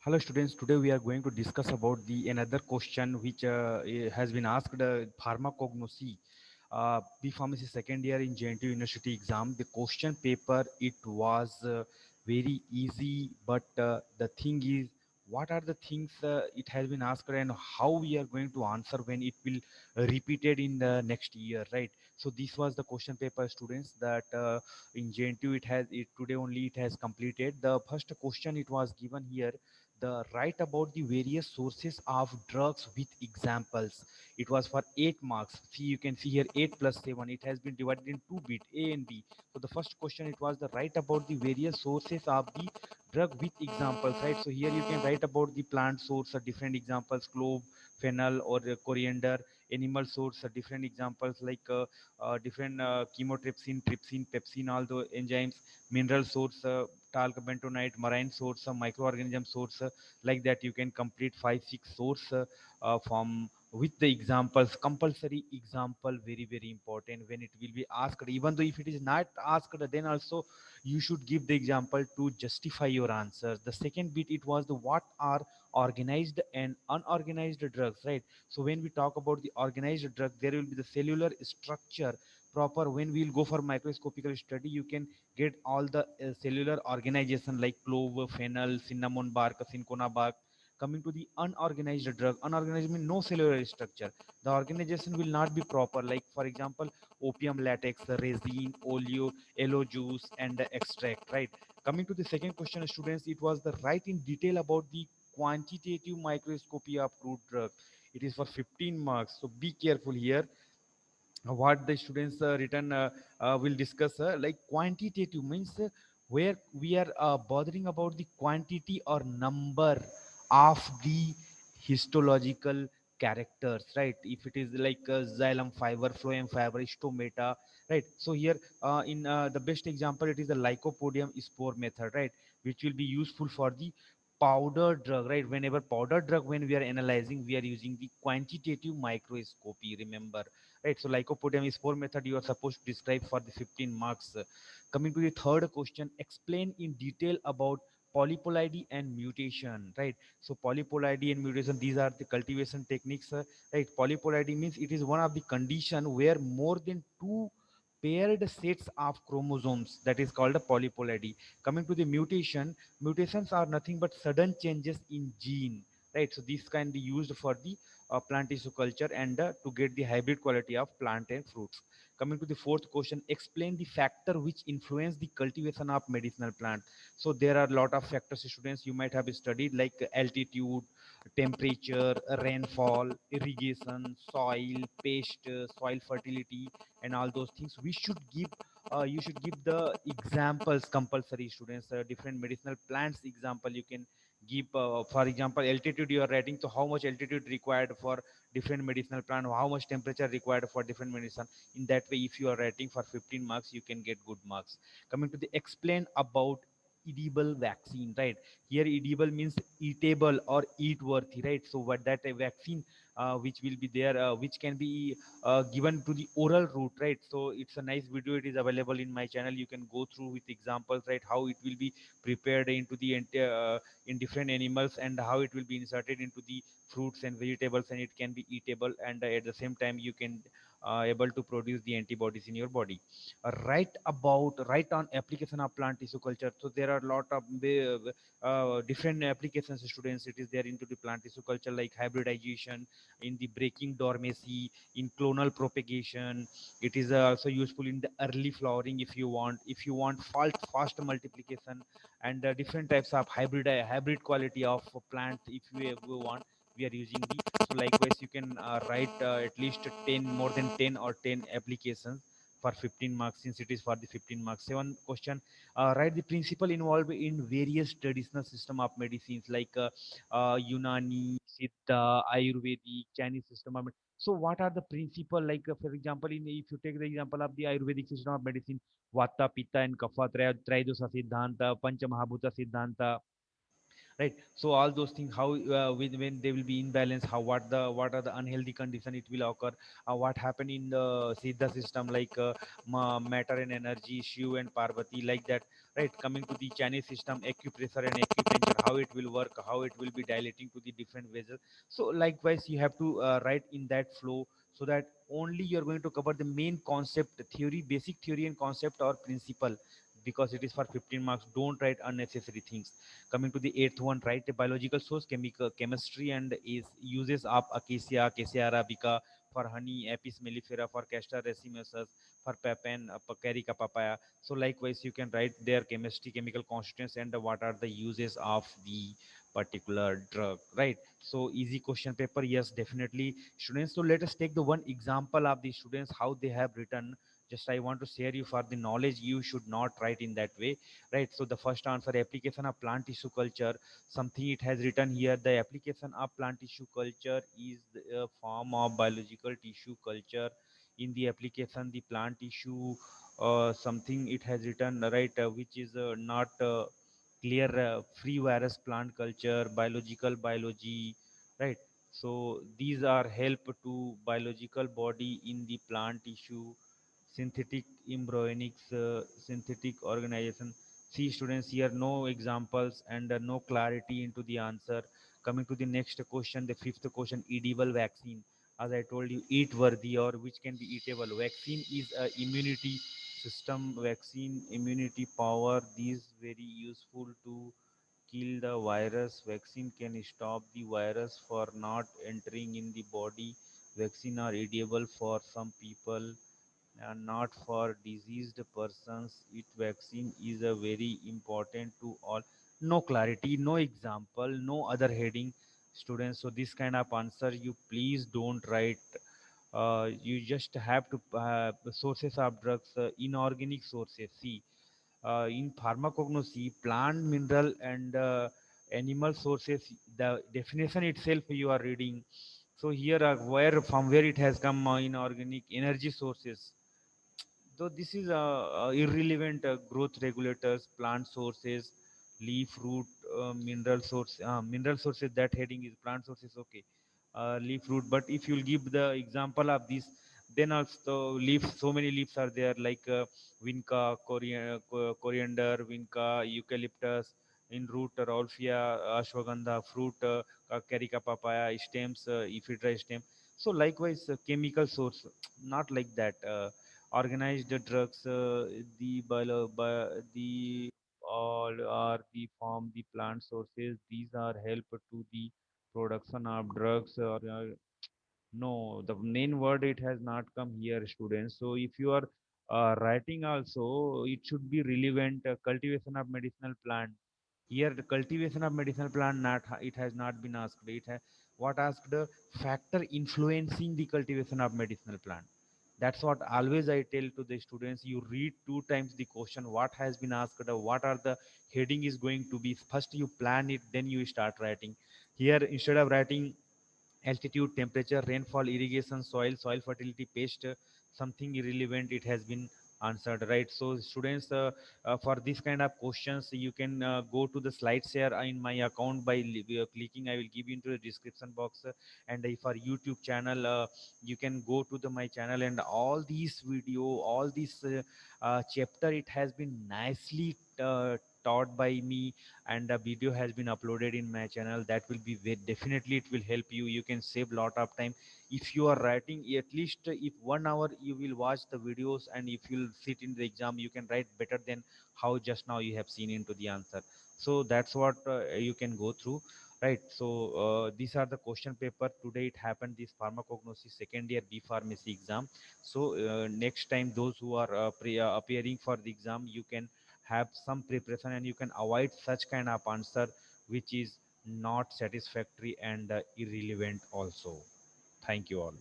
Hello students, today we are going to discuss about the another question which has been asked pharmacognosy. B Pharmacy second year in JNTU University exam. The question paper it was very easy, but the thing is, what are the things it has been asked and how we are going to answer when it will repeated in the next year, right? So this was the question paper, students. That in JNTU it has it today only it has completed. The first question it was given here the write about the various sources of drugs with examples. It was for 8 marks. See, you can see here 8 plus 7. It has been divided in two bit, A and B. So the first question it was the write about the various sources of the drug with examples, right? So here you can write about the plant source, different examples, clove, fennel, or coriander. Animal source, different examples like different chemotrypsin, trypsin, pepsin, all the enzymes. Mineral source, talc, bentonite. Marine source, microorganism source. Like that, you can complete 5 6 source from with the examples. Compulsory example, very very important when it will be asked. Even though if it is not asked, then also you should give the example to justify your answers. The second bit it was the what are organized and unorganized drugs, right? So when we talk about the organized drug, there will be the cellular structure proper. When we'll go for microscopical study, you can get all the cellular organization like clove, fennel, cinnamon bark, cinchona bark. Coming to the unorganized drug, unorganized means no cellular structure. The organization will not be proper. Like for example, opium latex, resin, oleo, yellow juice, and the extract. Right. Coming to the second question, students, it was the write in detail about the quantitative microscopy of crude drug. It is for 15 marks. So be careful here what the students written will discuss like quantitative means where we are bothering about the quantity or number of the histological characters, right? If it is like xylem fiber, phloem fiber, stomata, right? So here in the best example it is the lycopodium spore method, right? Which will be useful for the powder drug, right? Whenever powder drug, when we are analyzing, we are using the quantitative microscopy, remember, right? So lycopodium is four method you are supposed to describe for the 15 marks. Coming to the third question, explain in detail about polyploidy and mutation, right? So polyploidy and mutation, these are the cultivation techniques, right? Polyploidy means it is one of the condition where more than two paired sets of chromosomes, that is called a polyploidy. Coming to the mutation, mutations are nothing but sudden changes in gene, right? So this can be used for the plant tissue culture and to get the hybrid quality of plant and fruits. Coming to the fourth question, explain the factor which influence the cultivation of medicinal plant. So there are a lot of factors, students, you might have studied like altitude, temperature, rainfall, irrigation, soil, pest, soil fertility, and all those things. We should give you should give the examples compulsory, students. Different medicinal plants example you can give. For example, altitude you are writing, so how much altitude required for different medicinal plant, how much temperature required for different medicine. In that way, if you are writing for 15 marks, you can get good marks. Coming to the explain about edible vaccine, right? Here edible means eatable or eat worthy, right? So what that a vaccine which will be there, which can be given to the oral route, right? So it's a nice video, it is available in my channel. You can go through with examples, right? How it will be prepared into the in different animals, and how it will be inserted into the fruits and vegetables, and it can be eatable, and at the same time you can able to produce the antibodies in your body. Write on application of plant tissue culture. So there are a lot of different applications, students. It is there into the plant tissue culture like hybridization, in the breaking dormancy, in clonal propagation. It is also useful in the early flowering. If you want fast multiplication, and different types of hybrid quality of plant, if we want, we are using the. So likewise you can write at least 10, more than 10 or 10 applications for 15 marks, since it is for the 15 marks. Seven question, write the principle involved in various traditional system of medicines like Unani, Siddha, Ayurvedic, Chinese system of so what are the principle like for example, in if you take the example of the Ayurvedic system of medicine, Vata, Pitta, and Kapha, Tridosa Siddhanta, Panchamahabhuta Siddhanta, right? So all those things, how when they will be in balance, how what are the unhealthy condition it will occur, what happened in the siddha system, like matter and energy, Shiv and Parvati, like that, right? Coming to the Chinese system, acupressure and acupuncture, how it will work, how it will be dilating to the different vessels. So likewise you have to write in that flow, so that only you're going to cover the main concept, theory, basic theory and concept or principle, because it is for 15 marks. Don't write unnecessary things. Coming to the eighth one, write a biological source, chemical chemistry and is uses of acacia, acacia arabica, for honey, apis mellifera, for castor racemosus, for papain, carica papaya. So likewise you can write their chemistry, chemical constituents, and what are the uses of the particular drug, right? So easy question paper, yes, definitely students. So let us take the one example of the students how they have written. Just I want to share you for the knowledge, you should not write in that way, right? So the first answer, application of plant tissue culture, something it has written here, the application of plant tissue culture is the form of biological tissue culture. In the application the plant tissue, something it has written, right, which is not clear, free virus plant culture, biological biology, right? So these are help to biological body in the plant tissue, synthetic embryonics, synthetic organization. See students, here no examples and no clarity into the answer. Coming to the next question, the fifth question, edible vaccine. As I told you, eat worthy or which can be eatable. Vaccine is a immunity system, vaccine, immunity power. These very useful to kill the virus. Vaccine can stop the virus for not entering in the body. Vaccine are edible for some people and not for diseased persons. It vaccine is a very important to all. No clarity, no example, no other heading, students. So this kind of answer you please don't write. You just have to sources of drugs, inorganic sources. See, in pharmacognosy, plant, mineral, and animal sources, the definition itself you are reading. So here, where from where it has come, inorganic energy sources. Though this is irrelevant, growth regulators, plant sources, leaf root, mineral sources. That heading is plant sources. Okay, leaf root. But if you'll give the example of this, then also leaves. So many leaves are there, like vinca, coriander, vinca, eucalyptus. In root, Rauwolfia, ashwagandha. Fruit, carica papaya. Stems, ephedra stem. So likewise, chemical source, not like that. Organized drugs, the all are the form the plant sources. These are help to the production of drugs. Or no, the main word it has not come here, students. So if you are writing also, it should be relevant. Cultivation of medicinal plant. Here, the cultivation of medicinal plant, not it has not been asked. It has what asked, factor influencing the cultivation of medicinal plant. That's what always I tell to the students. You read two times the question, what has been asked, what are the heading is going to be. First you plan it, then you start writing. Here, instead of writing altitude, temperature, rainfall, irrigation, soil fertility, pest, something irrelevant, it has been answered, right? So students, for this kind of questions you can go to the slide share in my account by clicking. I will give you into the description box, and if our YouTube channel, you can go to the my channel, and all these video, all these chapter, it has been nicely taught by me, and the video has been uploaded in my channel. That will be definitely it will help you. You can save lot of time. If you are writing, at least if 1 hour you will watch the videos, and if you'll sit in the exam, you can write better than how just now you have seen into the answer. So that's what you can go through, right? So these are the question paper today. It happened, this pharmacognosy second year B pharmacy exam. So next time those who are appearing for the exam, you can have some preparation, and you can avoid such kind of answer which is not satisfactory and irrelevant also. Thank you all.